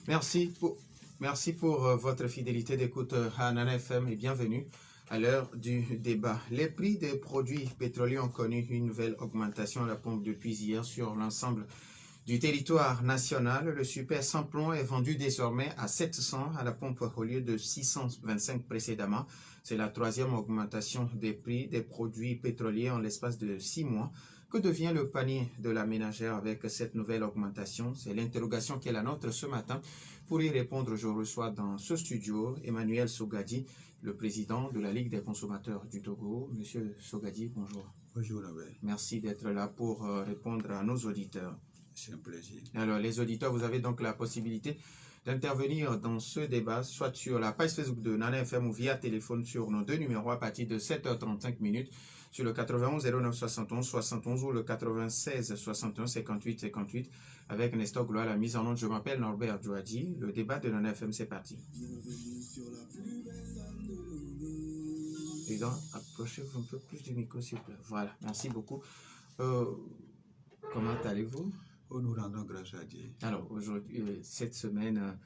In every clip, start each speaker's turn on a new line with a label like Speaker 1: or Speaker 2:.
Speaker 1: Merci pour votre fidélité d'écoute à Nana FM et bienvenue à l'heure du débat. Les prix des produits pétroliers ont connu une nouvelle augmentation à la pompe depuis hier sur l'ensemble du territoire national. Le super sans plomb est vendu désormais à 700 à la pompe au lieu de 625 précédemment. C'est la troisième augmentation des prix des produits pétroliers en l'espace de 6 mois. Que devient le panier de la ménagère avec cette nouvelle augmentation? C'est l'interrogation qui est la nôtre ce matin. Pour y répondre, je reçois dans ce studio Emmanuel Sogadi, le président de la Ligue des consommateurs du Togo. Monsieur Sogadi, bonjour.
Speaker 2: Bonjour, Abel.
Speaker 1: Merci d'être là pour répondre à nos auditeurs.
Speaker 2: C'est un plaisir.
Speaker 1: Alors, les auditeurs, vous avez donc la possibilité d'intervenir dans ce débat, soit sur la page Facebook de Nana FM ou via téléphone sur nos deux numéros à partir de 7h35 minutes, sur le 91 09 71 71 ou le 96 61 58 58 avec Nestor Gloire, la mise en onde. Je m'appelle Norbert Djouadji. Le débat de Nana FM, c'est parti. Président, approchez-vous un peu plus du micro, s'il vous plaît. Voilà, merci beaucoup. Comment allez-vous?
Speaker 2: Nous rendons grâce à Dieu.
Speaker 1: Alors, aujourd'hui, cette semaine,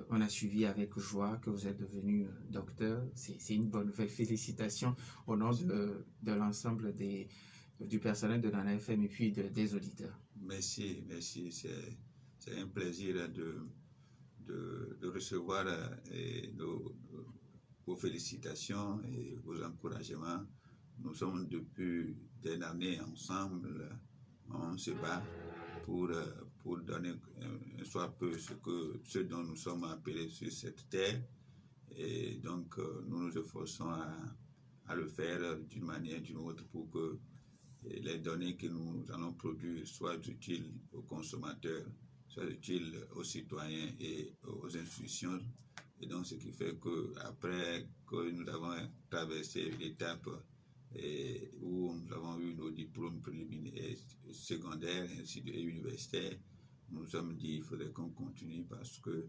Speaker 1: on a suivi avec joie que vous êtes devenu docteur. C'est une bonne nouvelle. Félicitations au nom de l'ensemble du personnel de Nana FM et puis des auditeurs.
Speaker 2: Merci. C'est un plaisir de recevoir vos félicitations et vos encouragements. Nous sommes depuis des années ensemble. On se bat pour donner un soit peu ce dont nous sommes appelés sur cette terre. Et donc, nous nous efforçons à le faire d'une manière ou d'une autre pour que les données que nous allons produire soient utiles aux consommateurs, soient utiles aux citoyens et aux institutions. Et donc, ce qui fait qu'après que nous avons traversé l'étape où nous avons eu nos diplômes préliminaires, secondaires et universitaires, nous nous sommes dit qu'il faudrait qu'on continue parce que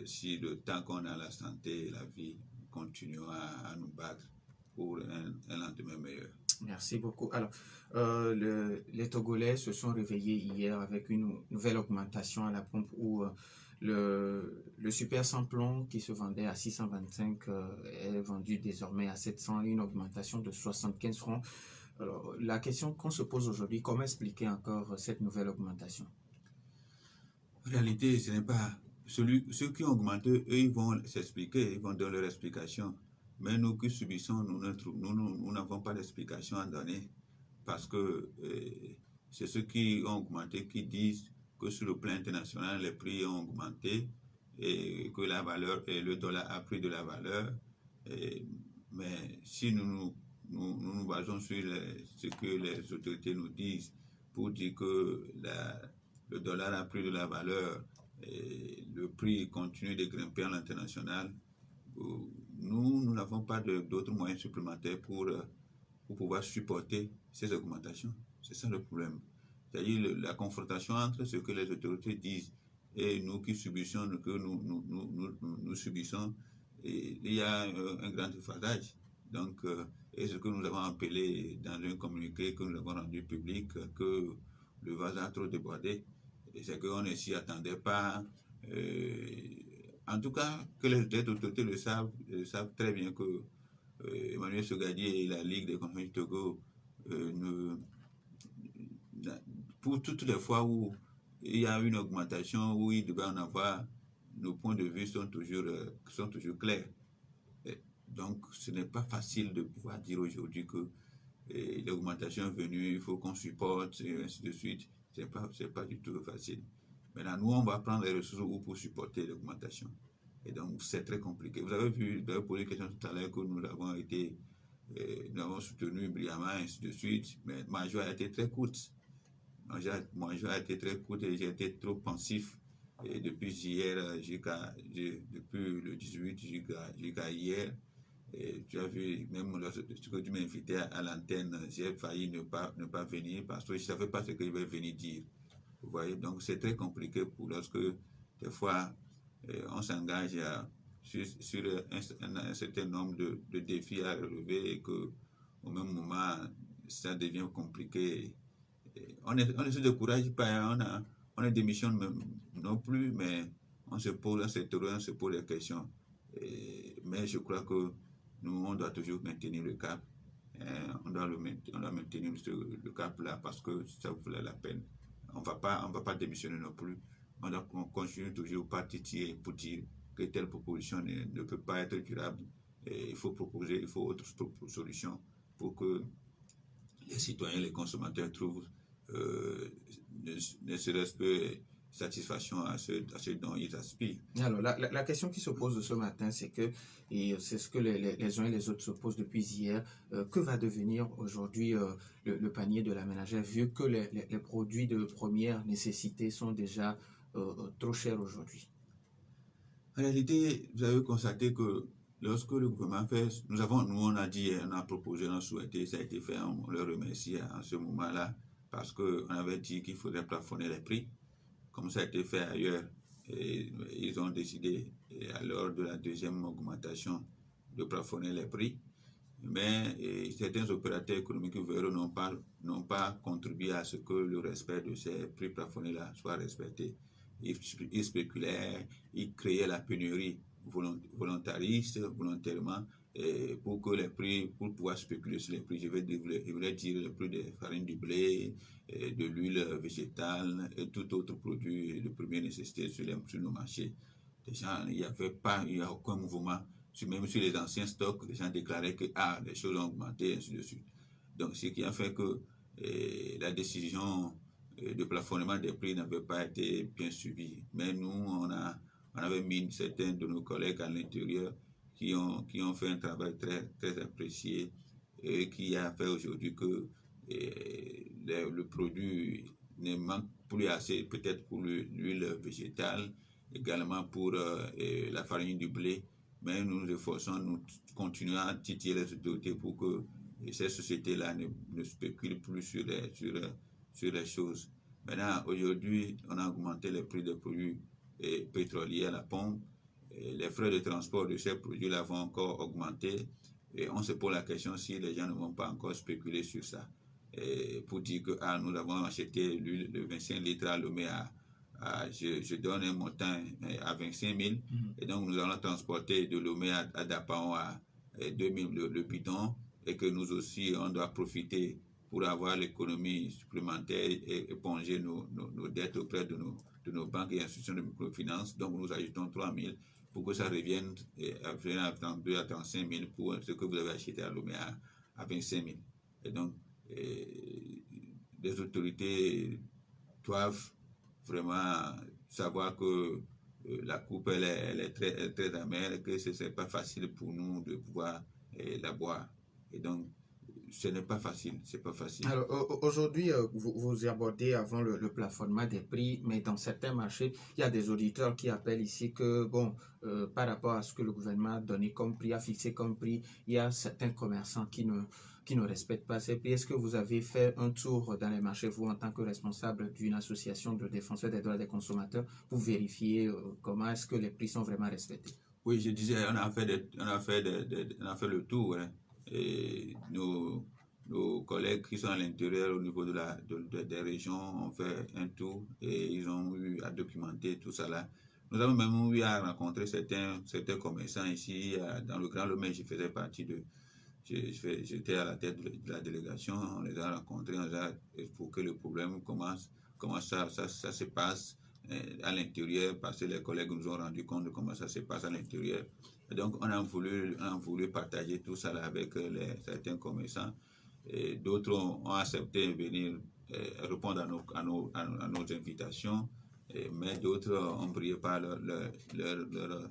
Speaker 2: si le temps qu'on a la santé et la vie, nous continuons à nous battre pour un lendemain meilleur.
Speaker 1: Merci beaucoup. Alors, les Togolais se sont réveillés hier avec une nouvelle augmentation à la pompe où le super sans plomb qui se vendait à 625 est vendu désormais à 700, une augmentation de 75 francs. Alors, la question qu'on se pose aujourd'hui, comment expliquer encore cette nouvelle augmentation?
Speaker 2: En réalité, ce n'est pas ceux qui ont augmenté, eux, ils vont s'expliquer, ils vont donner leur explication. Mais nous qui subissons, nous n'avons pas d'explication à donner parce que c'est ceux qui ont augmenté qui disent que sur le plan international, les prix ont augmenté et que la valeur et le dollar a pris de la valeur. Mais si nous nous basons sur ce que les autorités nous disent pour dire que le dollar a pris de la valeur et le prix continue de grimper à l'international, nous n'avons pas d'autres moyens supplémentaires pour pouvoir supporter ces augmentations. C'est ça le problème. C'est-à-dire la confrontation entre ce que les autorités disent et nous qui subissons, nous subissons, et il y a un grand déphasage. Donc, et ce que nous avons appelé dans un communiqué que nous avons rendu public, que le vase a trop débordé, et c'est qu'on ne s'y attendait pas. En tout cas, que les autorités le savent très bien que Emmanuel Sogadi et la Ligue des consommateurs du Togo, pour toutes les fois où il y a une augmentation, où il devait en avoir, nos points de vue sont toujours clairs. Donc, ce n'est pas facile de pouvoir dire aujourd'hui que l'augmentation est venue, il faut qu'on supporte, et ainsi de suite. C'est pas du tout facile. Maintenant, nous, on va prendre les ressources pour supporter l'augmentation. Et donc, c'est très compliqué. Vous avez posé une question tout à l'heure que nous avons soutenu brillamment, ainsi de suite. Mais ma joie a été très courte. Ma joie a été très courte et j'ai été trop pensif. Et depuis hier, depuis le 18 jusqu'à hier, et tu as vu, même lorsque tu m'invitais à l'antenne, j'ai failli ne pas venir parce que je ne savais pas ce qu'il va venir dire. Vous voyez, donc c'est très compliqué lorsque, des fois, on s'engage sur un certain nombre de défis à relever et qu'au même moment, ça devient compliqué. On ne se décourage pas, on ne démissionne non plus, mais on se pose des questions. Mais je crois que nous, on doit toujours maintenir le cap. On doit maintenir le cap là parce que ça vaut la peine. On va pas démissionner non plus. On doit continuer toujours par titiller pour dire que telle proposition ne peut pas être durable. Et il faut autre solution pour que les citoyens, les consommateurs trouvent ne serait-ce que satisfaction à ce dont ils aspirent.
Speaker 1: Alors, la question qui se pose ce matin, c'est que, et c'est ce que les uns et les autres se posent depuis hier, que va devenir aujourd'hui le panier de la ménagère, vu que les produits de première nécessité sont déjà trop chers aujourd'hui?
Speaker 2: En réalité, vous avez constaté que lorsque le gouvernement fait, nous on a dit, on a proposé, on a souhaité, ça a été fait, on le remercie en ce moment-là, parce qu'on avait dit qu'il faudrait plafonner les prix, comme ça a été fait ailleurs. Et ils ont décidé, à l'heure de la deuxième augmentation, de plafonner les prix. Mais certains opérateurs économiques n'ont pas contribué à ce que le respect de ces prix plafonnés-là soit respecté. Ils spéculaient, ils créaient la pénurie volontairement, pour que les prix, pour pouvoir spéculer sur les prix, je voulais dire le prix des farines du blé, de l'huile végétale et tout autre produit de première nécessité sur nos marchés. Déjà, il n'y a aucun mouvement. Même sur les anciens stocks, les gens déclaraient que les choses ont augmenté, ainsi de suite. Donc, ce qui a fait que la décision de plafonnement des prix n'avait pas été bien suivie. Mais nous, on avait mis certains de nos collègues à l'intérieur qui ont fait un travail très, très apprécié et qui a fait aujourd'hui que le produit ne manque plus assez, peut-être pour l'huile végétale, également pour la farine du blé. Mais nous nous efforçons, nous continuons à titiller les autorités pour que ces sociétés-là ne spéculent plus sur les choses. Maintenant, aujourd'hui, on a augmenté les prix des produits pétroliers à la pompe. Les frais de transport de ces produits-là vont encore augmenter. Et on se pose la question si les gens ne vont pas encore spéculer sur ça. Pour dire que nous avons acheté l'huile de 25 litres à Lomé je donne un montant à 25 000, et donc nous allons transporter de Lomé à Dapaon à 2 000 le bidon, et que nous aussi, on doit profiter pour avoir l'économie supplémentaire et éponger nos dettes auprès de nos banques et institutions de microfinance. Donc nous ajoutons 3 000 pour que ça revienne à 32 à 35 000 pour ce que vous avez acheté à Lomé à 25 000. Et donc, les autorités doivent vraiment savoir que la coupe elle est très, très amère et que ce n'est pas facile pour nous de pouvoir la boire. Et donc, ce n'est pas facile, c'est pas facile.
Speaker 1: Alors, aujourd'hui, vous abordez avant le plafonnement des prix, mais dans certains marchés, il y a des auditeurs qui appellent ici que, par rapport à ce que le gouvernement a donné comme prix, a fixé comme prix, il y a certains commerçants qui ne respectent pas ces prix. Est-ce que vous avez fait un tour dans les marchés, vous, en tant que responsable d'une association de défenseurs des droits des consommateurs, pour vérifier comment est-ce que les prix sont vraiment respectés?
Speaker 2: Oui, je disais, on a fait le tour, hein. Et nos collègues qui sont à l'intérieur au niveau des régions ont fait un tour et ils ont eu à documenter tout ça là. Nous avons même eu à rencontrer certains commerçants ici dans le Grand Lomé. J'étais à la tête de la délégation. On les a rencontrés, on les a expliqué le problème, comment ça se passe à l'intérieur, parce que les collègues nous ont rendu compte de comment ça se passe à l'intérieur. Et donc, on a voulu partager tout ça là avec certains commerçants. Et d'autres ont accepté de venir répondre à nos invitations, mais d'autres ont brillé par leur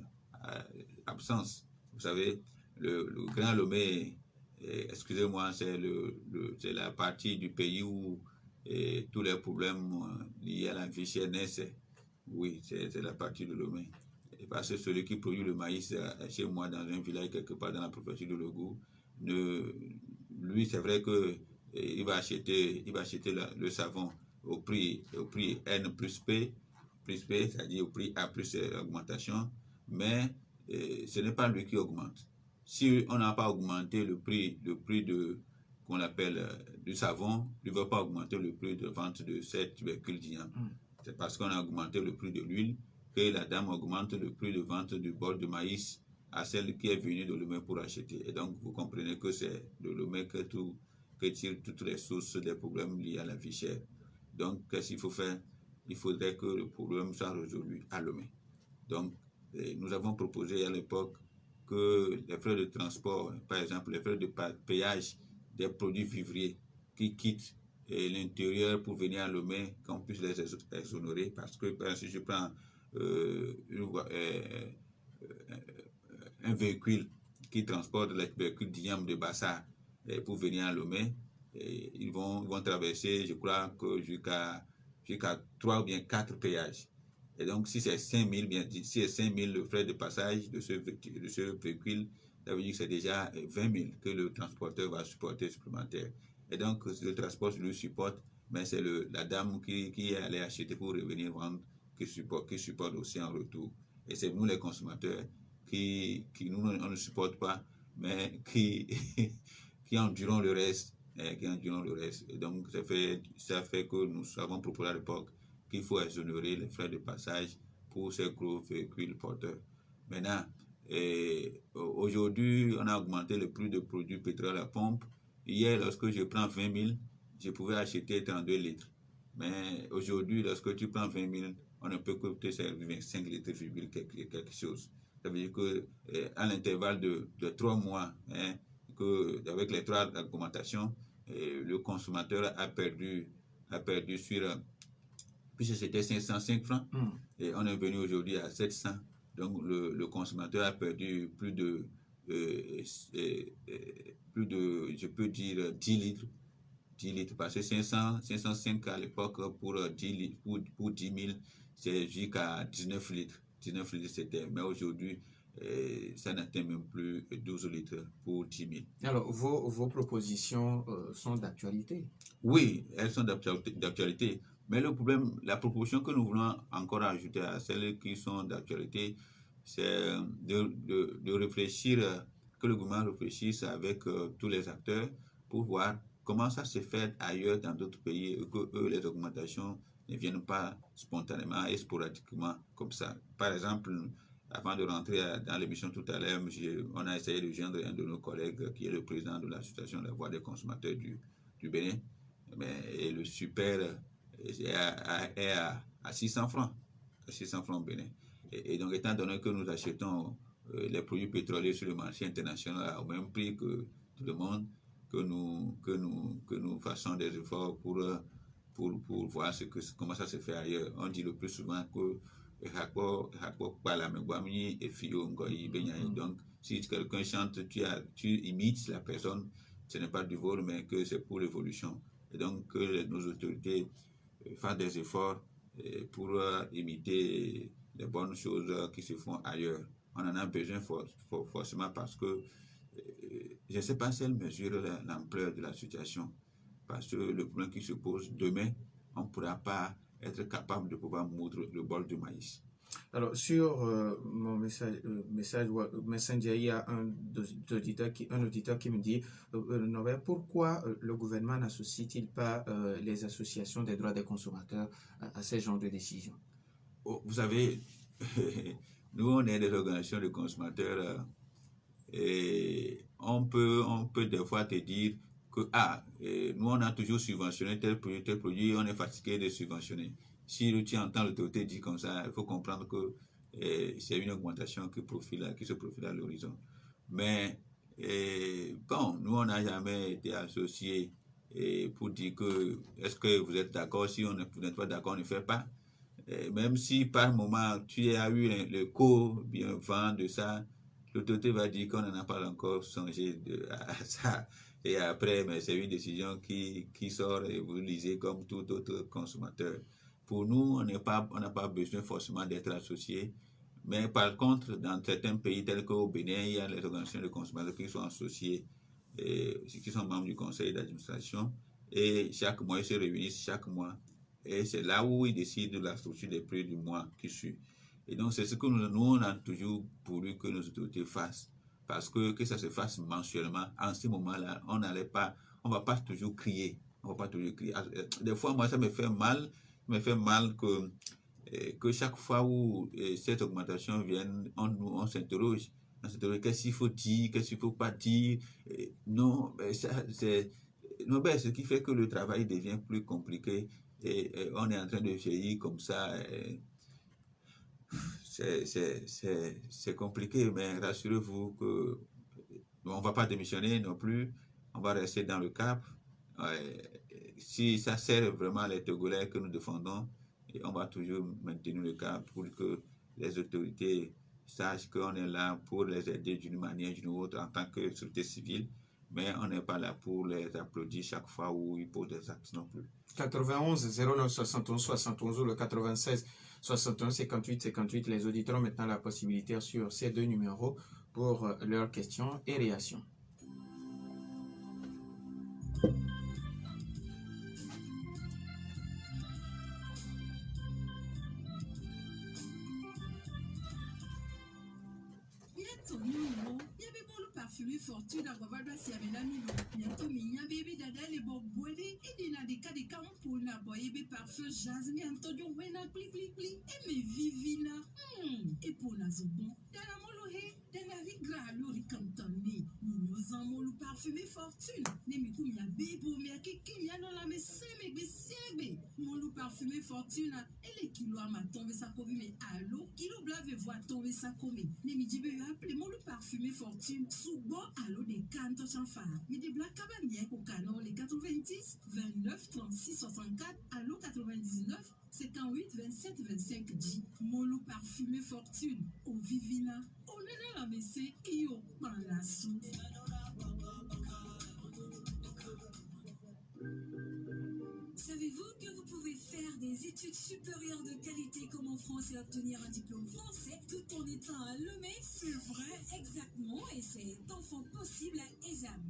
Speaker 2: absence. Vous savez, le Grand Lomé, excusez-moi, c'est la partie du pays où tous les problèmes liés à la vie chère naissent. Oui, c'est la partie de Lomé. Parce que celui qui produit le maïs chez moi dans un village quelque part dans la préfecture de Logou, lui c'est vrai que il va acheter le savon au prix N plus P, c'est-à-dire au prix A plus augmentation, mais ce n'est pas lui qui augmente. Si on n'a pas augmenté le prix qu'on appelle du savon, il ne va pas augmenter le prix de vente de cette tubercule d'igname. C'est parce qu'on a augmenté le prix de l'huile que la dame augmente le prix de vente du bol de maïs à celle qui est venue de Lomé pour acheter. Et donc, vous comprenez que c'est de Lomé que tirent toutes les sources des problèmes liés à la vie chère. Donc, qu'est-ce qu'il faut faire? Il faudrait que le problème soit résolu à Lomé. Donc, nous avons proposé à l'époque que les frais de transport, par exemple les frais de péage des produits vivriers qui quittent l'intérieur pour venir à Lomé, qu'on puisse les exonérer. Parce que, par exemple, si je prends un véhicule qui transporte les véhicules d'Ignam de Bassar pour venir à Lomé, ils vont traverser, je crois, que jusqu'à 3 ou bien 4 péages. Et donc, si c'est 5 000, si c'est 5 000 le frais de passage de ce véhicule, ça veut dire que c'est déjà 20 000 que le transporteur va supporter supplémentaire. Et donc, le transport le supporte, mais c'est la dame qui est allée acheter pour revenir vendre qui supporte aussi en retour. Et c'est nous, les consommateurs, qui nous, on ne supporte pas, mais qui endurons le reste. Et donc, ça fait que nous avons proposé à l'époque qu'il faut exonérer les frais de passage pour ces gros véhicules porteurs. Maintenant, aujourd'hui, on a augmenté le prix de produits pétrole à pompe. Hier, lorsque je prends 20 000, je pouvais acheter 32 litres. Mais aujourd'hui, lorsque tu prends 20 000, on ne peut que te servir 25 litres, quelque chose. Ça veut dire qu'à l'intervalle de 3 mois, avec les 3 augmentations, le consommateur a perdu sur, puisque c'était 505 francs, et on est venu aujourd'hui à 700. Donc le consommateur a perdu plus de, je peux dire, 10 litres. 10 litres, parce que 505 à l'époque pour 10 000, c'est jusqu'à 19 litres. 19 litres c'était, mais aujourd'hui, ça n'atteint même plus 12 litres pour 10 000.
Speaker 1: Alors, vos propositions sont d'actualité?
Speaker 2: Oui, elles sont d'actualité. Mais le problème, la proposition que nous voulons encore ajouter à celles qui sont d'actualité, c'est de réfléchir, que le gouvernement réfléchisse avec tous les acteurs pour voir comment ça se fait ailleurs dans d'autres pays et que les augmentations ne viennent pas spontanément et sporadiquement comme ça. Par exemple, avant de rentrer dans l'émission tout à l'heure, on a essayé de joindre un de nos collègues qui est le président de l'association La Voix des consommateurs du Bénin. Et le super est à 600 francs. À 600 francs au Bénin. Et donc, étant donné que nous achetons les produits pétroliers sur le marché international au même prix que tout le monde, que nous fassons des efforts pour voir comment ça se fait ailleurs. On dit le plus souvent que donc si quelqu'un chante, tu imites la personne, ce n'est pas du vol, mais que c'est pour l'évolution. Et donc que nos autorités fassent des efforts pour imiter les bonnes choses qui se font ailleurs. On en a besoin forcément parce que je ne sais pas si elle mesure l'ampleur de la situation. Parce que le problème qui se pose demain, on ne pourra pas être capable de pouvoir moudre le bol de maïs.
Speaker 1: Alors, sur mon message Messenger, il y a un auditeur qui me dit Norbert, pourquoi le gouvernement n'associe-t-il pas les associations des droits des consommateurs à ces genres de décisions?
Speaker 2: Vous savez, nous, on est des organisations de consommateurs et on peut des fois te dire que nous, on a toujours subventionné tel produit, on est fatigué de subventionner. Si tu entends l'autorité dire comme ça, il faut comprendre que c'est une augmentation qui se profile à l'horizon. Mais bon, nous, on n'a jamais été associés pour dire que est-ce que vous êtes d'accord? Si vous n'êtes pas d'accord, on ne fait pas. Même si par moment tu as eu le cours bien vent de ça, l'autorité va dire qu'on n'en a pas encore songé à ça. Et après, mais c'est une décision qui sort et vous lisez comme tout autre consommateur. Pour nous, on n'a pas besoin forcément d'être associés. Mais par contre, dans certains pays tels qu'au Bénin, il y a les organisations de consommateurs qui sont associées, qui sont membres du conseil d'administration. Et chaque mois, ils se réunissent chaque mois. Et c'est là où ils décident de la structure des prix du mois qui suit. Et donc, c'est ce que nous on a toujours voulu que nos autorités fassent. Parce que ça se fasse mensuellement. En ce moment-là, on ne va pas toujours crier. Des fois, moi, ça me fait mal. Que que chaque fois où cette augmentation vient, on s'interroge. On s'interroge qu'est-ce qu'il faut dire, qu'est-ce qu'il ne faut pas dire. Non, ça, c'est... Non, ce qui fait que le travail devient plus compliqué et on est en train de vieillir comme ça. C'est compliqué, mais rassurez-vous que on ne va pas démissionner non plus. On va rester dans le cap. Si ça sert vraiment les Togolais que nous défendons, et on va toujours maintenir le cap pour que les autorités sachent qu'on est là pour les aider d'une manière ou d'une autre en tant que société civile, mais on n'est pas là pour les applaudir chaque fois où ils posent des actes non plus.
Speaker 1: 91 09 71 71 ou le 96 61 58 58. Les auditeurs ont maintenant la possibilité sur ces deux numéros pour leurs questions et réactions.
Speaker 3: Fortune à Guavada Siamelami, bientôt Minya Baby Dada, les Bobwedi, et Dina de Kadikam pour la boyebe parfum Jasmine, Antonio Wena, Pli Pli Pli, et mes Vivina, et pour Nazobon, Dana Molohe, Dana Rigra, Lori Cantoni, nous avons le parfumé Fortune, Nemikou Mia Bebo, Mia Kiki, Mia non la Messeme, Bessiebe, mon loup parfumé Fortune, et les kilos à ma tombe sa covi, mais allô, kilo blave voit tomber sa commis, Nemidibe, appelez mon loup parfumé Fortune, sous bon. Allô des cantos sans phare. Mais des blagues cabanières au canon les 90 29 36 64. Allô 99 58 27 25 10. Mon loup parfumé Fortune. Au Vivina. On est dans la messée et au Palassou. Savez-vous que vous pouvez faire des études supérieures de qualité comme en France et obtenir un diplôme français tout en étant à Lemay? C'est vrai, exactement, et c'est enfin possible à ESAM.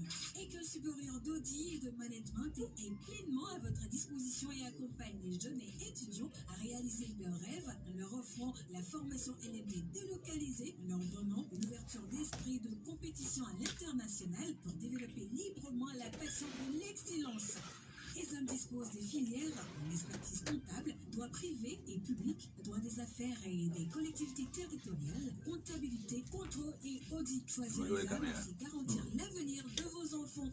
Speaker 3: École supérieure d'audit et de management est pleinement à votre disposition et accompagne les jeunes et étudiants à réaliser leurs rêves en leur offrant la formation LMD délocalisée, en leur donnant une ouverture d'esprit de compétition à l'international pour développer librement la passion de l'excellence. ESAM dispose des filières en expertise comptable, droit privé et public, droit des affaires et des collectivités territoriales, comptabilité, contrôle et audit. Choisir ESAM, c'est garantir l'avenir de vos enfants.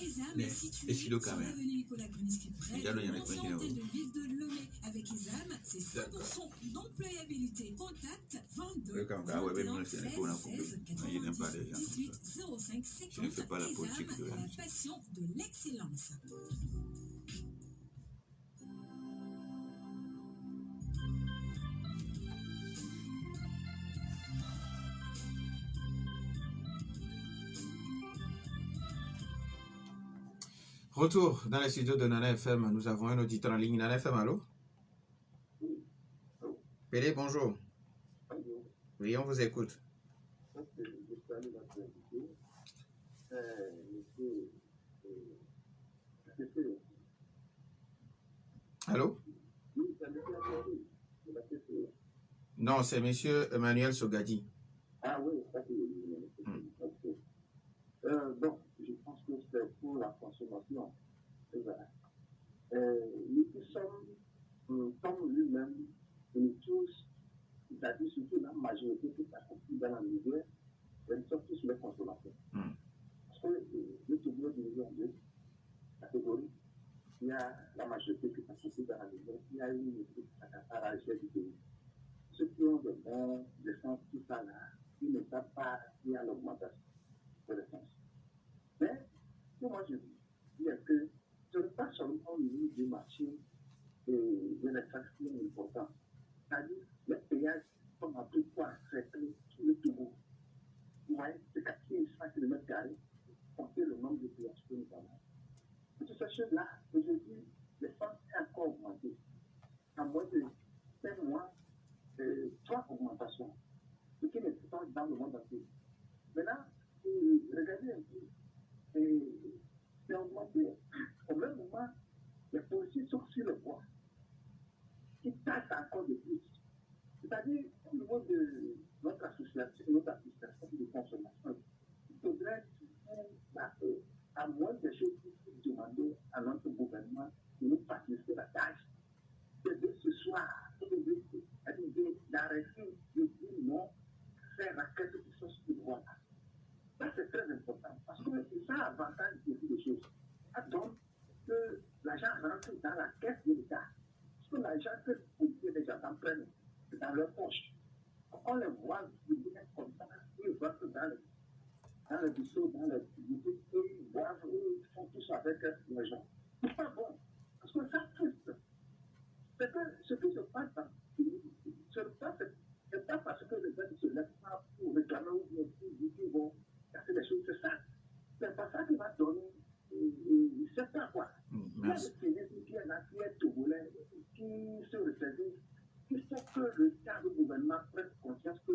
Speaker 3: ESAM est situé sur l'avenue Nicolas Gruniski, près de l'ancienne de ville de Lomé. Avec ESAM, c'est 100% d'employabilité. Contact 22 21 16 16 90 18 05 50. ESAM, la passion de l'excellence.
Speaker 1: Retour dans les studios de Nana FM. Nous avons un auditeur en ligne. Nana FM, allô? Pélé, bonjour. Oui, on vous écoute. Allô? Non, c'est monsieur Emmanuel Sogadi.
Speaker 4: Ah oui, ça c'est donc, je pense que c'est pour la consommation. Voilà. Nous sommes, comme lui-même, nous tous, c'est-à-dire surtout la majorité qui s'accomplit dans la misère, nous sommes tous les consommateurs. Parce que le Togo est divisé en deux catégories. Il y a la majorité qui s'accomplit dans la misère, il y a une équipe qui s'accapare à l'échelle du pays. Ceux qui ont des bons, des sens, tout ça là, ils ne savent pas qu'il y a l'augmentation de l'essence. Mais, moi je dis que ce n'est pas seulement au niveau du marché et de l'essence qui est important. C'est-à-dire, les péages sont en tout point traités sur le Togo. Vous voyez, c'est 4100 km², comptez le nombre de péages que nous avons. Toutes ces choses-là, aujourd'hui, l'essence est encore augmentée. En moins de 5 mois, 3 augmentations, ce qui n'est pas dans le monde entier. Maintenant, regardez un peu, c'est augmenté. Au même moment, les policiers sont sur le poids, qui taxent encore de plus. C'est-à-dire, au niveau de notre association, notre administration de consommation, il faudrait, à moins de choses qui demander à notre gouvernement de nous faciliter la tâche, c'est de ce soir d'arrêter de dire non, ces raquettes qui sont sur le droit. Ça, c'est très important parce que ça avantage beaucoup de choses. Ça donne que l'argent rentre dans la caisse de l'État. Parce que l'argent que les gens en prennent, c'est dans leur poche. On les voit venir comme ça, ils voient que dans le bistrot, dans le public, ils boivent, ils font tout ça avec les gens. C'est pas bon. Parce que ça frustre. C'est que ce qui se passe dans le pays, c'est pas parce que les gens ne se lèvent pas pour réclamer ou bien pour vont casser les choses, c'est ça. C'est pas ça qui va donner, c'est pas quoi.
Speaker 1: Merci.
Speaker 4: Il y a des pays qui est togolais, qui se représente, qui faut que le cadre du gouvernement prenne conscience que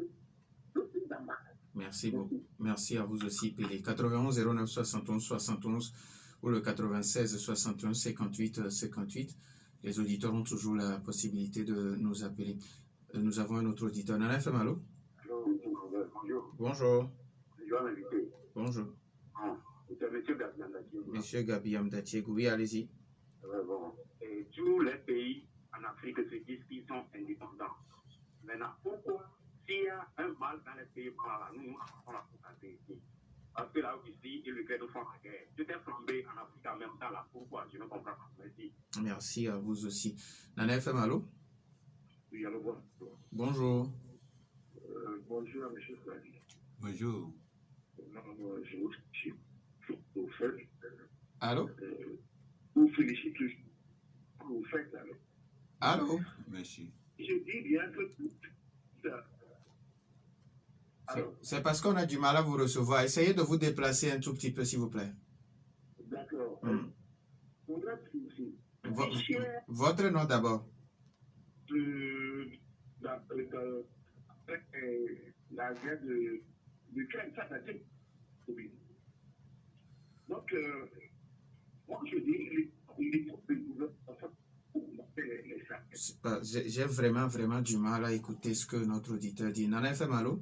Speaker 4: le pays va mal.
Speaker 1: Merci beaucoup. Merci à vous aussi, Pélé. 91 09 71 71 ou le 96 61 58 58. Les auditeurs ont toujours la possibilité de nous appeler. Nous avons un autre auditeur. Nana FM, allô?
Speaker 4: Bonjour.
Speaker 1: Bonjour.
Speaker 4: Je vais m'inviter.
Speaker 1: Bonjour.
Speaker 4: C'est M. Gabiam Datié.
Speaker 1: Monsieur Gabiam Datié, oui, allez-y.
Speaker 4: Bon. Et tous les pays en Afrique se disent qu'ils sont indépendants. Maintenant, pourquoi, s'il y a un mal dans les pays par là, nous, on a constaté ici. Parce que là aussi, ils veulent nous faire la guerre. Tout est flambé en Afrique en même temps là. Pourquoi? Je ne comprends pas. Merci.
Speaker 1: Merci à vous aussi. Nana FM, allô?
Speaker 4: Oui, alors bon.
Speaker 1: Bonjour.
Speaker 4: Bonjour à M. Swadi.
Speaker 2: Bonjour.
Speaker 4: Je vous félicite pour faire.
Speaker 1: Allô?
Speaker 4: Vous félicite pour vous faites là.
Speaker 1: Allô?
Speaker 2: Merci.
Speaker 4: Je dis bien que ça.
Speaker 1: C'est parce qu'on a du mal à vous recevoir. Essayez de vous déplacer un tout petit peu, s'il vous plaît.
Speaker 4: D'accord.
Speaker 1: Votre nom d'abord.
Speaker 4: La guerre de l'Ukraine, ça a été. Donc, moi je dis, il faut que le gouvernement.
Speaker 1: J'ai vraiment du mal à écouter ce que notre auditeur dit. Nana FM, allô?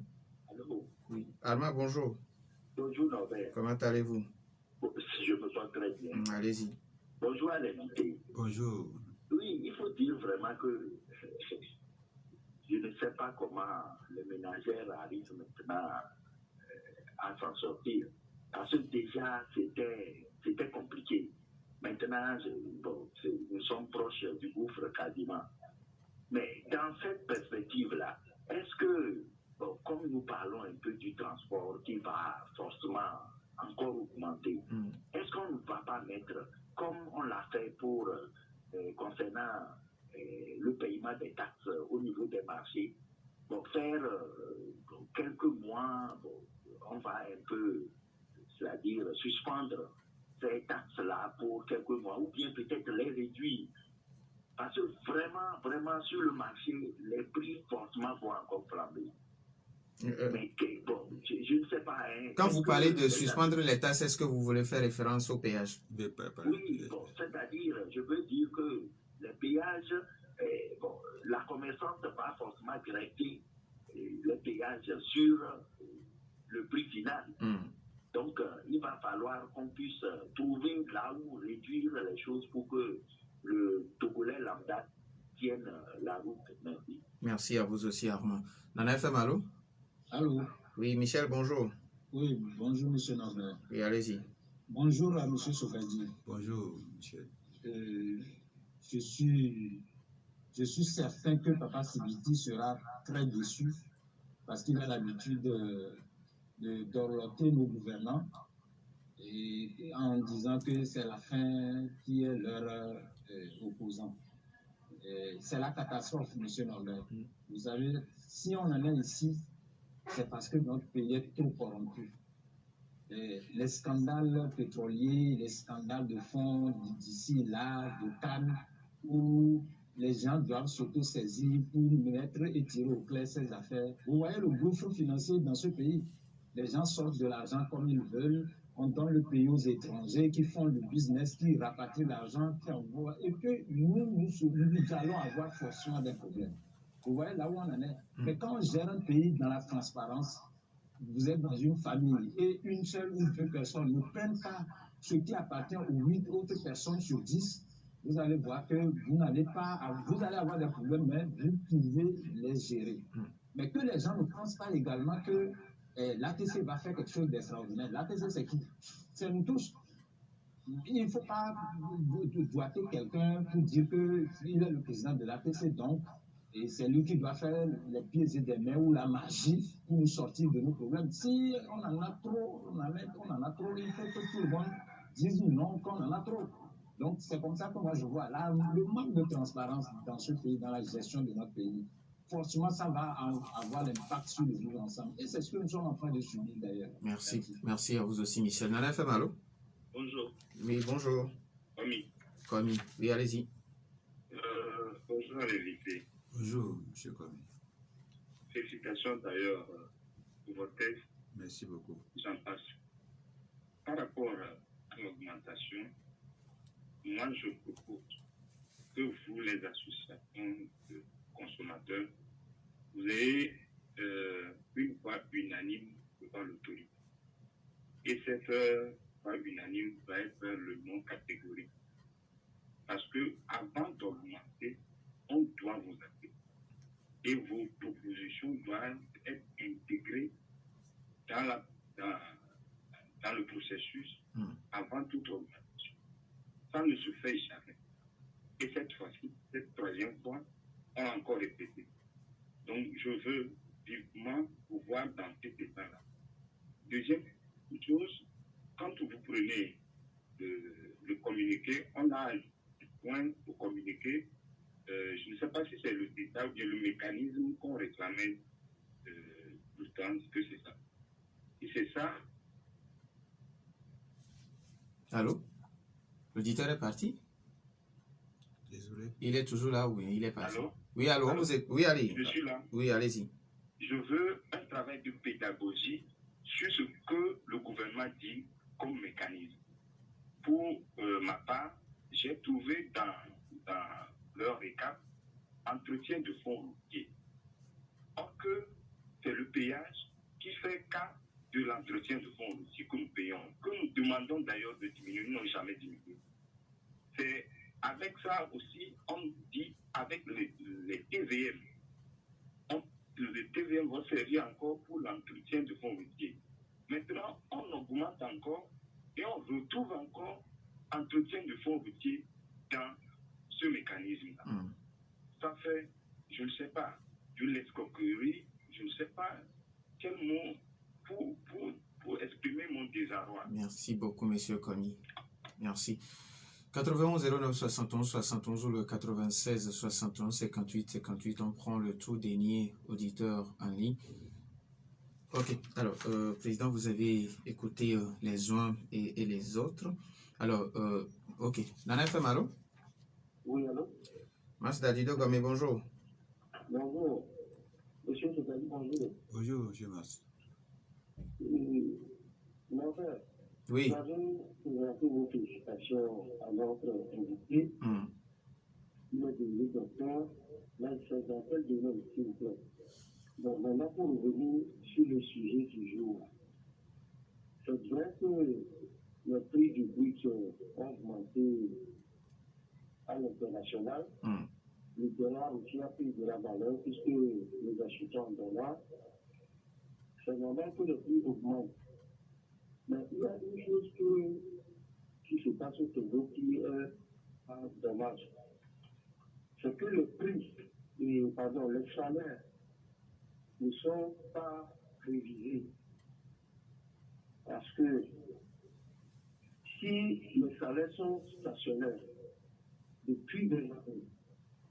Speaker 4: Allô?
Speaker 1: Oui. Alma, bonjour.
Speaker 4: Bonjour Norbert.
Speaker 1: Comment allez-vous?
Speaker 4: Je me sens très bien.
Speaker 1: Allez-y.
Speaker 4: Bonjour à l'invité.
Speaker 2: Bonjour.
Speaker 4: Oui, il faut dire vraiment que je ne sais pas comment les ménagères arrivent maintenant à s'en sortir. Parce que déjà, c'était compliqué. Maintenant, nous sommes proches du gouffre quasiment. Mais dans cette perspective-là, est-ce que, comme nous parlons un peu du transport qui va forcément encore augmenter, est-ce qu'on ne va pas mettre, comme on l'a fait pour concernant le paiement des taxes au niveau des marchés, faire quelques mois, on va un peu, c'est-à-dire suspendre ces taxes-là pour quelques mois, ou bien peut-être les réduire. Parce que vraiment, sur le marché, les prix forcément vont encore flamber. Mais je ne sais pas. Hein,
Speaker 1: quand vous parlez de suspendre les taxes, est-ce que vous voulez faire référence au péage?
Speaker 4: Oui, c'est-à-dire, je veux dire que les péages, la commerçante va forcément greffer les péages sur le prix final. Donc, il va falloir qu'on puisse trouver là où réduire les choses pour que le Togolais lambda tienne la route. Merci.
Speaker 1: Merci à vous aussi, Armand. Nana FM, allô?
Speaker 5: Allô?
Speaker 1: Oui, Michel, bonjour.
Speaker 5: Oui, bonjour, M. Norbert.
Speaker 1: Oui, allez-y.
Speaker 5: Bonjour à M. Sofadi.
Speaker 2: Bonjour, Michel.
Speaker 5: Je suis certain que Papa Sibiti sera très déçu parce qu'il a l'habitude d'orloter nos gouvernants et en disant que c'est la fin qui est leur opposant. C'est la catastrophe, M. Norbert. Vous savez, si on en est ici, c'est parce que notre pays est trop corrompu. Les scandales pétroliers, les scandales de fonds d'ici là, de Cannes, où les gens doivent s'auto-saisir pour mettre et tirer au clair ces affaires. Vous voyez le gouffre financier dans ce pays. Les gens sortent de l'argent comme ils veulent, on donne le pays aux étrangers qui font le business, qui rapatrient l'argent, qui envoient, et que nous allons avoir forcément des problèmes. Vous voyez là où on en est. Mais quand on gère un pays dans la transparence, vous êtes dans une famille et une seule ou deux personnes ne prennent pas ce qui appartient aux 8 autres personnes sur 10, vous allez voir que vous allez avoir des problèmes, mais vous pouvez les gérer. Mais que les gens ne pensent pas également que l'ATC va faire quelque chose d'extraordinaire. L'ATC, c'est qui? C'est une touche. Il ne faut pas doiter quelqu'un pour dire qu'il est le président de l'ATC, donc, et c'est lui qui doit faire les pieds et des mains ou la magie pour nous sortir de nos problèmes. Si on en a trop, il faut que tout le monde dise non, qu'on en a trop. Donc, c'est comme ça que moi je vois là, le manque de transparence dans ce pays, dans la gestion de notre pays. Forcément, ça va avoir l'impact sur le vivre ensemble. Et c'est ce que nous sommes en train de subir d'ailleurs.
Speaker 1: Merci à vous aussi, Michel. Nana FM, allô?
Speaker 6: Bonjour.
Speaker 1: Oui, bonjour. Kwame. Oui, allez-y.
Speaker 6: Bonjour à l'invité.
Speaker 2: Bonjour, M. Kwame.
Speaker 6: Félicitations d'ailleurs pour votre texte.
Speaker 2: Merci beaucoup.
Speaker 6: J'en passe. Par rapport à l'augmentation, moi je propose que vous, les associations de consommateurs, vous ayez une voix unanime devant l'autorité. Et cette voix unanime va être le non catégorique. Parce que avant d'augmenter, on doit vous appeler. Et vos propositions doivent être intégrées dans le processus avant toute augmentation. Ça ne se fait jamais. Et cette fois-ci, cette troisième fois, on a encore répété. Donc, je veux vivement pouvoir dans cet état-là. Deuxième chose, quand vous prenez le communiqué, on a un point pour communiquer. Je ne sais pas si c'est le détail ou bien le mécanisme qu'on réclamait tout le temps, que c'est ça. Si c'est ça.
Speaker 1: Allô? L'auditeur est parti?
Speaker 2: Désolé.
Speaker 1: Il est toujours là, oui, il est parti.
Speaker 6: Allô?
Speaker 1: Oui, allô,
Speaker 6: Allô?
Speaker 1: vous êtes... Oui, allez.
Speaker 6: Je suis là.
Speaker 1: Oui, allez-y.
Speaker 6: Je veux un travail de pédagogie sur ce que le gouvernement dit comme mécanisme. Pour ma part, j'ai trouvé dans leur récap entretien de fonds routiers. Or que c'est le péage qui fait cas de l'entretien de fonds routiers que nous payons, que nous demandons d'ailleurs de diminuer, nous n'ont jamais diminué. C'est avec ça aussi, on dit avec les TVM. Le TVM va servir encore pour l'entretien de fonds routiers. Maintenant, on augmente encore et on retrouve encore entretien de fonds routiers dans ce mécanisme-là. Ça fait, je ne sais pas, de l'escroquerie, je ne sais pas quel mot pour exprimer mon désarroi.
Speaker 1: Merci beaucoup, M. Kony. Merci. 91 09 71 71 ou le 96 71 58 58. On prend le tout dénié auditeur en ligne. Ok, alors, Président, vous avez écouté les uns et les autres. Alors, ok. Nana FM, allô?
Speaker 4: Oui, allô?
Speaker 1: Mas Dadido Gomé, bonjour.
Speaker 4: Bonjour. Monsieur Sébastien, bonjour.
Speaker 2: Bonjour, M. Mas.
Speaker 4: Mon frère,
Speaker 1: Oui.
Speaker 4: nous avons présenté vos félicitations à notre invité. Il est devenu docteur, là il fait un appel de même, s'il vous plaît. Donc maintenant, pour revenir sur le sujet du jour, c'est vrai que le prix du brick a augmenté à l'international. Le dollar aussi a pris de la valeur puisque nous achetons en dollars. C'est normal que le prix augmente. Mais il y a une chose qui se passe au Togo qui est dommage. C'est que le prix, les salaires ne sont pas révisés. Parce que si les salaires sont stationnaires depuis des années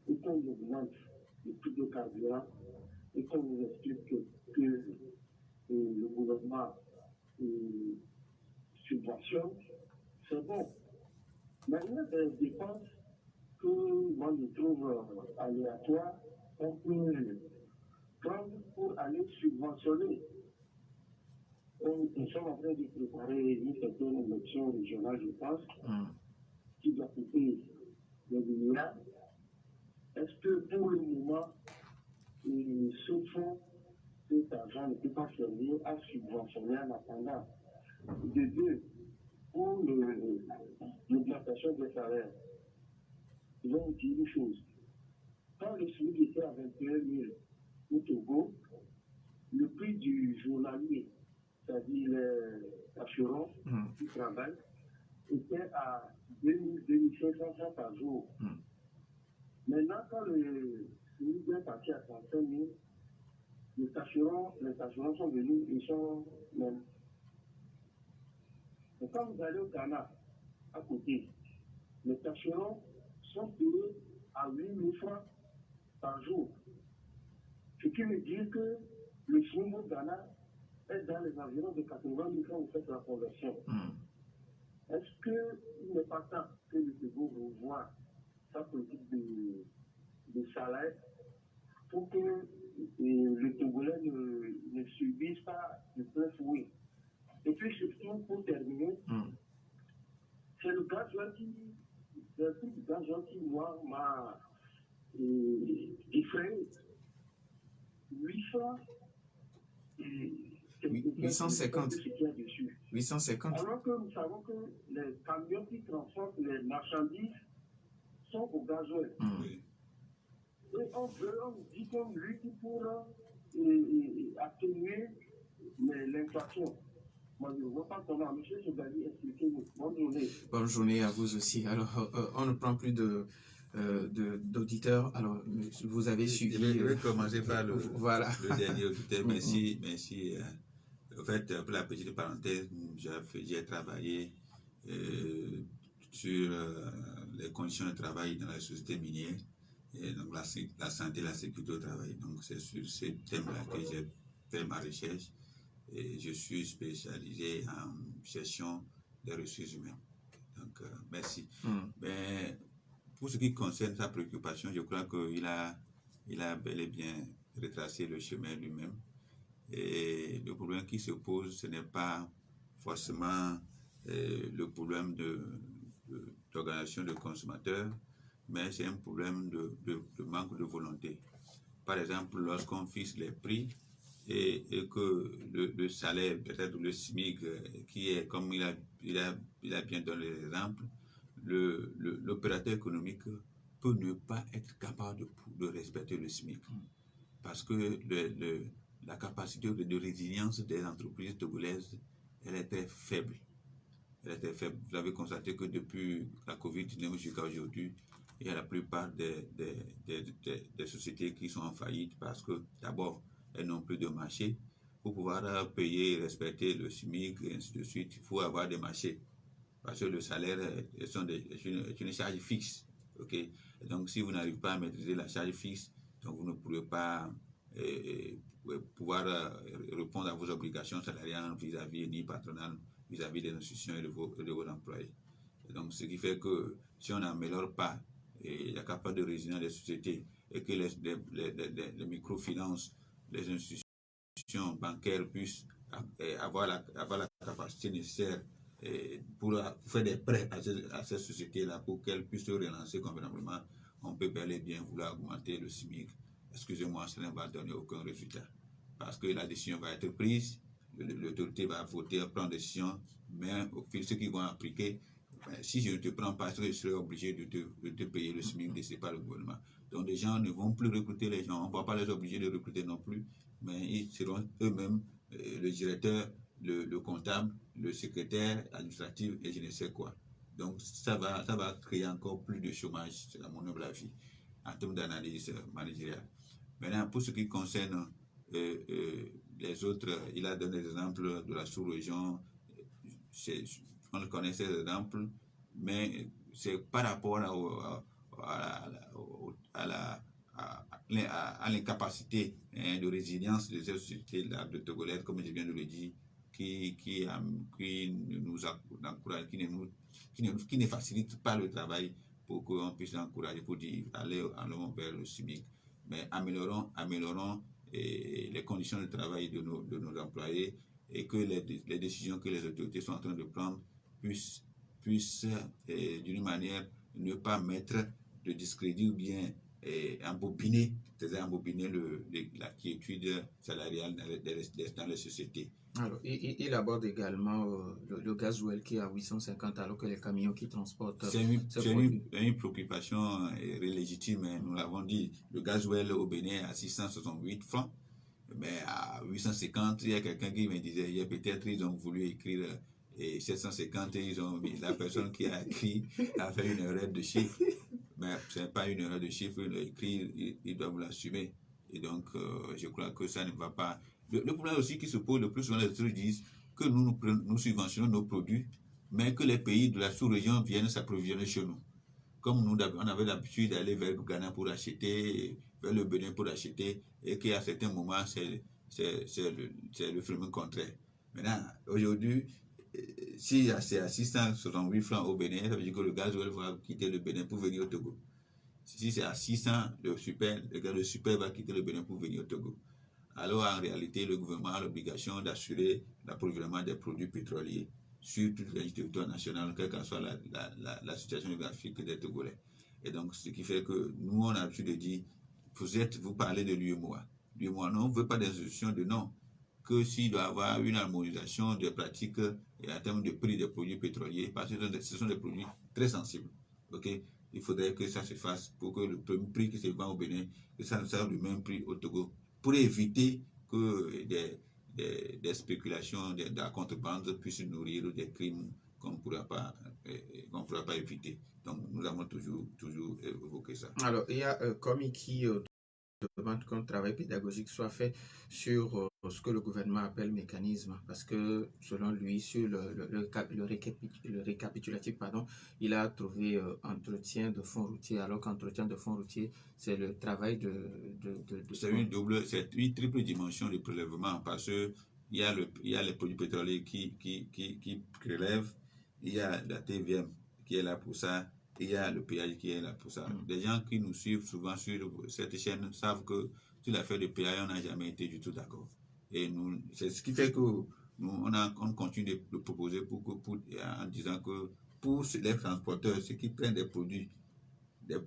Speaker 4: et qu'on augmente le prix de carburant et qu'on nous explique que le gouvernement subventionne, c'est bon. Mais il y a des dépenses que moi je trouve aléatoires qu'on peut prendre pour aller subventionner. Nous sommes en train de préparer une certaine élection régionale, je pense, qui doit coûter des milliards. Est-ce que pour le moment, ce fonds, cet argent ne peut pas servir à subventionner en attendant? De deux, pour l'augmentation des salaires, je vais vous dire une chose. Quand le SMIC était à 21 000 au Togo, le prix du journalier, c'est-à-dire l'assurance du travail, était à 2500 par jour. Maintenant, quand le SMIC est parti à 35 000, les assurances sont venues et sont même. Et quand vous allez au Ghana, à côté, les assurances sont payées à 8 000 francs par jour. Ce qui veut dire que le SMIC au Ghana est dans les environs de 80 000 francs, vous faites la conversion. Est-ce qu'il n'est pas temps que le Togo revoie sa politique de salaire pour que le Togolais ne subisse pas de plein fouet? Et puis surtout, pour terminer, c'est le gasoil qui, moi, m'a effrayé.
Speaker 1: 850. 850.
Speaker 4: Alors que nous savons que les camions qui transportent les marchandises sont au gasoil. Et on dit qu'on lutte pour atténuer l'inflation. Moi, je ne vois pas comment. Monsieur Sogali, expliquez-nous. Bonne journée.
Speaker 1: Bonne journée à vous aussi. Alors, on ne prend plus d'auditeurs. Alors, vous avez suivi.
Speaker 2: Je vais commencer par le dernier auditeur.
Speaker 1: Mm-hmm.
Speaker 2: Merci. En fait, pour la petite parenthèse, j'ai travaillé sur les conditions de travail dans la société minière, et donc la santé et la sécurité au travail. Donc, c'est sur ces thèmes-là que j'ai fait ma recherche. Et je suis spécialisé en gestion des ressources humaines. Donc, merci. Mais pour ce qui concerne sa préoccupation, je crois qu'il a bel et bien retracé le chemin lui-même. Et le problème qui se pose, ce n'est pas forcément le problème d'organisation de consommateurs, mais c'est un problème de manque de volonté. Par exemple, lorsqu'on fixe les prix et que le salaire, peut-être le SMIC, qui est, comme il a bien donné l'exemple, l'opérateur économique peut ne pas être capable de respecter le SMIC. Parce que la capacité de résilience des entreprises togolaises, elle est très faible. Vous avez constaté que depuis la Covid-19 jusqu'à aujourd'hui, il y a la plupart des sociétés qui sont en faillite parce que d'abord, elles n'ont plus de marché. Pour pouvoir payer et respecter le SMIC et ainsi de suite, il faut avoir des marchés. Parce que le salaire est une charge fixe. Okay? Et donc, si vous n'arrivez pas à maîtriser la charge fixe, donc vous ne pourrez pas pouvoir répondre à vos obligations salariales vis-à-vis ni patronales, vis-à-vis des institutions et de vos employés. Et donc, ce qui fait que si on n'améliore pas la capacité de résilience des sociétés et que les microfinances, les institutions bancaires puissent avoir la capacité nécessaire pour faire des prêts à ces sociétés-là pour qu'elles puissent se relancer convenablement, on peut bel et bien vouloir augmenter le SMIC. Excusez-moi, ça ne va donner aucun résultat. Parce que la décision va être prise, l'autorité va voter, prendre des décisions, mais au fil ceux qui vont appliquer, si je ne te prends pas, je serai obligé de te payer le SMIC, c'est pas le gouvernement. Donc les gens ne vont plus recruter les gens, on ne va pas les obliger de recruter non plus, mais ils seront eux-mêmes le directeur, le comptable, le secrétaire administratif et je ne sais quoi. Donc ça va créer encore plus de chômage, c'est à mon humble avis, en termes d'analyse managériale. Maintenant, pour ce qui concerne les autres, il a donné l'exemple de la sous-région, on connaît ces exemples, mais c'est par rapport à l'incapacité de résilience de ces sociétés-là de Togolais, comme je viens de le dire, qui nous encourage, qui ne facilite pas le travail pour qu'on puisse l'encourager, pour dire allons vers le SMIC. Mais améliorons les conditions de travail de nos employés et que les décisions que les autorités sont en train de prendre puissent d'une manière ne pas mettre de discrédit ou bien embobiner la quiétude salariale dans les sociétés.
Speaker 1: Alors, il aborde également le gasoil qui est à 850 alors que les camions qui transportent
Speaker 2: C'est
Speaker 1: ces produits.
Speaker 2: une préoccupation légitime, hein, nous l'avons dit. Le gasoil au Bénin est à 668 francs, mais à 850, il y a quelqu'un qui me disait, il y a peut-être ils ont voulu écrire et 750, et la personne qui a écrit a fait une erreur de chiffre. Mais ce n'est pas une erreur de chiffre, il a écrit, il doit vous l'assumer. Et donc, je crois que ça ne va pas. Le problème aussi qui se pose le plus souvent, les autres disent que nous subventionnons nos produits, mais que les pays de la sous-région viennent s'approvisionner chez nous. Comme on avait l'habitude d'aller vers le Ghana pour acheter, vers le Bénin pour acheter, et qu'à certains moments, c'est le phénomène contraire. Maintenant, aujourd'hui, si c'est à 668 francs au Bénin, ça veut dire que le gasoil va quitter le Bénin pour venir au Togo. Si c'est à 600, le super va quitter le Bénin pour venir au Togo. Alors en réalité, le gouvernement a l'obligation d'assurer l'approvisionnement des produits pétroliers sur toute le territoire national, quelle que soit la situation géographique des Togolais. Et donc, ce qui fait que nous, on a l'habitude de dire, vous parlez de l'UEMOA. L'UEMOA, non, on ne veut pas d'institution de non, que s'il doit y avoir une harmonisation des pratiques et en termes de prix des produits pétroliers, parce que ce sont des produits très sensibles. Okay? Il faudrait que ça se fasse pour que le prix qui se vend au Bénin, que ça soit le même prix au Togo, pour éviter que des spéculations de la contrebande puissent nourrir des crimes qu'on ne pourra pas éviter. Donc, nous avons toujours évoqué ça.
Speaker 1: Alors, il y a Komi qui demande qu'un travail pédagogique soit fait sur ce que le gouvernement appelle mécanisme, parce que selon lui, sur le récapitulatif, il a trouvé entretien de fonds routiers, alors qu'entretien de fonds routiers, c'est le travail
Speaker 2: c'est une triple dimension de prélèvement, parce que il y a les produits pétroliers qui prélèvent, il y a la TVM qui est là pour ça, il y a le péage qui est là pour ça. Des gens qui nous suivent souvent sur cette chaîne savent que sur l'affaire de péage, on n'a jamais été du tout d'accord. Et c'est ce qui fait que on continue de le proposer en disant que pour les transporteurs, ceux qui prennent des produits de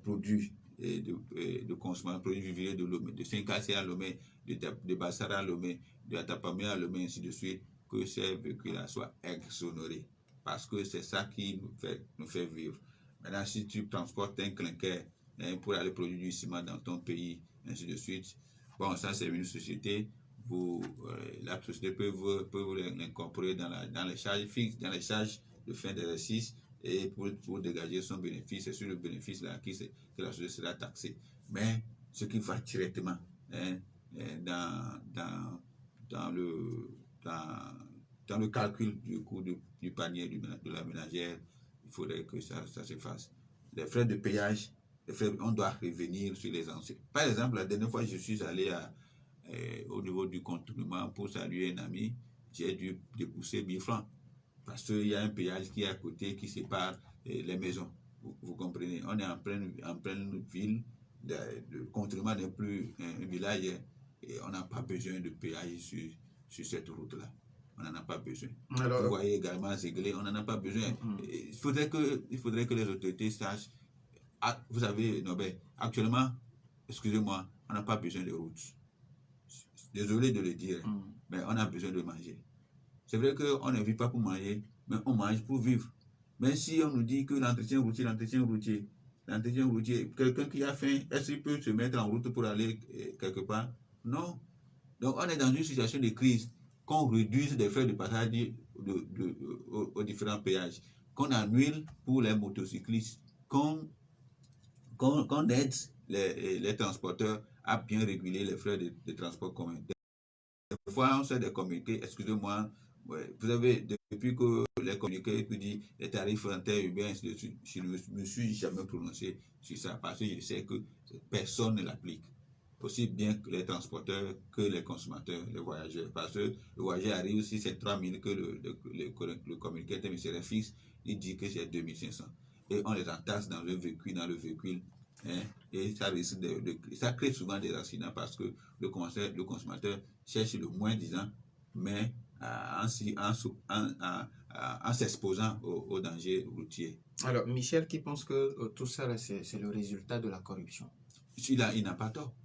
Speaker 2: consommation, produits vivriers de Lomé, de Saint-Cassé à Lomé, de Bassara à Lomé, de Atapamé à Lomé, ainsi de suite, que ces véhicules-là soient exonérés. Parce que c'est ça qui nous fait vivre. Maintenant, si tu transportes un clinker pour aller produire du ciment dans ton pays, ainsi de suite, bon, ça c'est une société, la société peut vous l'incorporer dans les charges fixes, dans les charges de fin d'exercice, et pour dégager son bénéfice, c'est sur le bénéfice là que la société sera taxée. Mais ce qui va directement dans le calcul du coût du panier de la ménagère, il faudrait que ça se fasse. Les frais de péage, on doit revenir sur les anciens. Par exemple, la dernière fois, je suis allé au niveau du contournement pour saluer un ami, j'ai dû débourser 1000 francs. Parce qu'il y a un péage qui est à côté, qui sépare les maisons. Vous comprenez? On est en pleine ville, le contournement n'est plus un village, et on n'a pas besoin de péage sur cette route-là. On n'en a pas besoin. Alors, vous voyez également Zéglé, on n'en a pas besoin. Il faudrait que les autorités sachent. Vous savez, Nobel, actuellement, excusez-moi, on n'a pas besoin de routes. Désolé de le dire, mais on a besoin de manger. C'est vrai qu'on ne vit pas pour manger, mais on mange pour vivre. Mais si on nous dit que l'entretien routier, quelqu'un qui a faim, est-ce qu'il peut se mettre en route pour aller quelque part? Non. Donc on est dans une situation de crise, qu'on réduise les frais de passage aux différents péages, qu'on annule pour les motocyclistes, qu'on aide les transporteurs à bien réguler les frais de transport commun. Des fois, on fait des communiqués, excusez-moi, vous avez, depuis que les communiqués qui disent les tarifs interurbains, je ne me suis jamais prononcé sur ça parce que je sais que personne ne l'applique. Aussi bien que les transporteurs que les consommateurs, les voyageurs. Parce que le voyageur arrive, si c'est 3 000 que le communiqué interministériel fixe, il dit que c'est 2 500. Et on les entasse dans le véhicule. Et ça crée souvent des accidents parce que le consommateur cherche le moins disant, mais en s'exposant aux dangers routiers.
Speaker 1: Alors, Michel qui pense que tout ça, c'est le résultat de la corruption.
Speaker 2: Il n'a pas tort.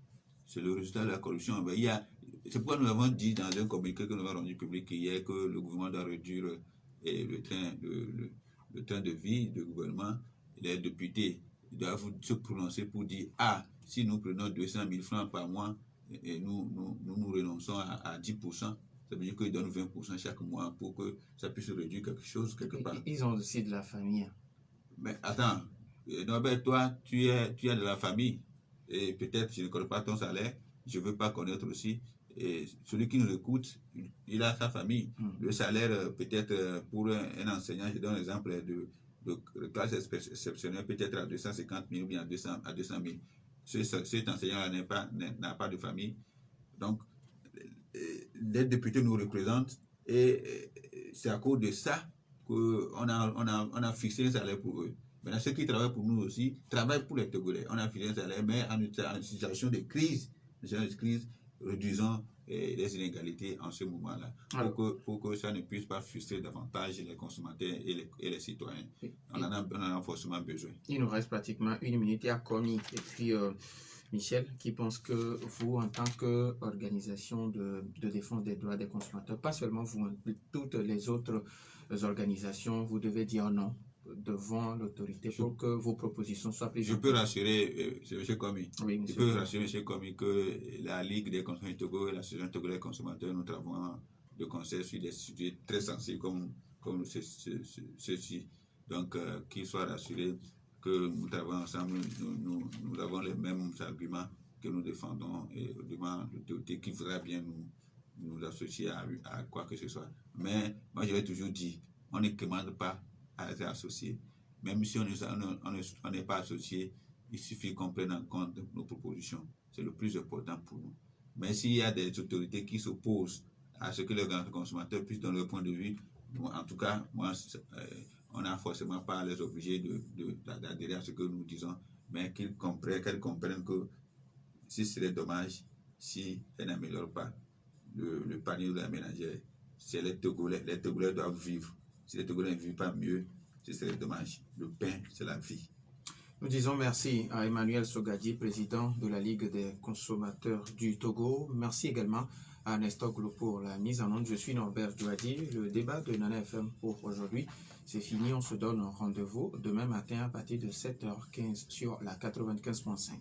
Speaker 2: C'est le résultat de la corruption. Il y a C'est pourquoi nous avons dit dans un communiqué que nous avons rendu public hier que le gouvernement doit réduire le train de vie du gouvernement. Les députés doivent se prononcer pour dire si nous prenons 200 000 francs par mois et nous renonçons à 10%, ça veut dire qu'ils donnent 20% chaque mois pour que ça puisse réduire quelque chose quelque part.
Speaker 1: Ils ont aussi de la famille.
Speaker 2: Mais attends, Norbert, toi, tu as de la famille et peut-être je ne connais pas ton salaire, je ne veux pas connaître aussi. Et celui qui nous écoute, il a sa famille. Le salaire, peut-être pour un enseignant, je donne l'exemple de classe exceptionnelle, peut-être à 250 000 ou bien à 200 000. Cet enseignant n'a pas de famille. Donc, les députés nous représentent et c'est à cause de ça qu'on a fixé un salaire pour eux. Maintenant, ceux qui travaillent pour nous aussi travaillent pour les Togolais. On a fixé un salaire, mais en situation de crise, réduisons les inégalités en ce moment-là, pour que ça ne puisse pas frustrer davantage les consommateurs et les citoyens. On en a forcément besoin.
Speaker 1: Il nous reste pratiquement 1 minute. Il y a Connie et puis Michel qui pense que vous, en tant qu'organisation de défense des droits des consommateurs, pas seulement vous, mais toutes les autres organisations, vous devez dire non devant l'autorité pour que vos propositions soient prises.
Speaker 2: Je peux rassurer M. Komi.
Speaker 1: Oui,
Speaker 2: je peux rassurer M. Komi que la Ligue des consommateurs du Togo et l'Association togolaise des consommateurs, nous travaillons de concert sur des sujets très sensibles comme ceci. Donc, qu'il soit rassuré que nous travaillons ensemble, nous avons les mêmes arguments que nous défendons et devant l'autorité qui voudra bien nous associer à quoi que ce soit. Mais moi, je l'ai toujours dit, on ne commande pas à être associé. Même si on n'est pas associé, il suffit qu'on prenne en compte nos propositions. C'est le plus important pour nous. Mais s'il y a des autorités qui s'opposent à ce que les consommateurs puissent donner leur point de vue, en tout cas, on n'a forcément pas à les obliger d'adhérer à ce que nous disons, mais qu'elles comprennent que si c'est dommage, si elles n'améliorent pas le panier de la ménagère, c'est les Togolais doivent vivre. Si les Togolais ne vivent pas mieux, ce serait dommage. Le pain, c'est la vie.
Speaker 1: Nous disons merci à Emmanuel Sogadji, président de la Ligue des consommateurs du Togo. Merci également à Nestor Glo pour la mise en onde. Je suis Norbert Douadi. Le débat de Nana FM pour aujourd'hui, c'est fini. On se donne rendez-vous demain matin à partir de 7h15 sur la 95.5.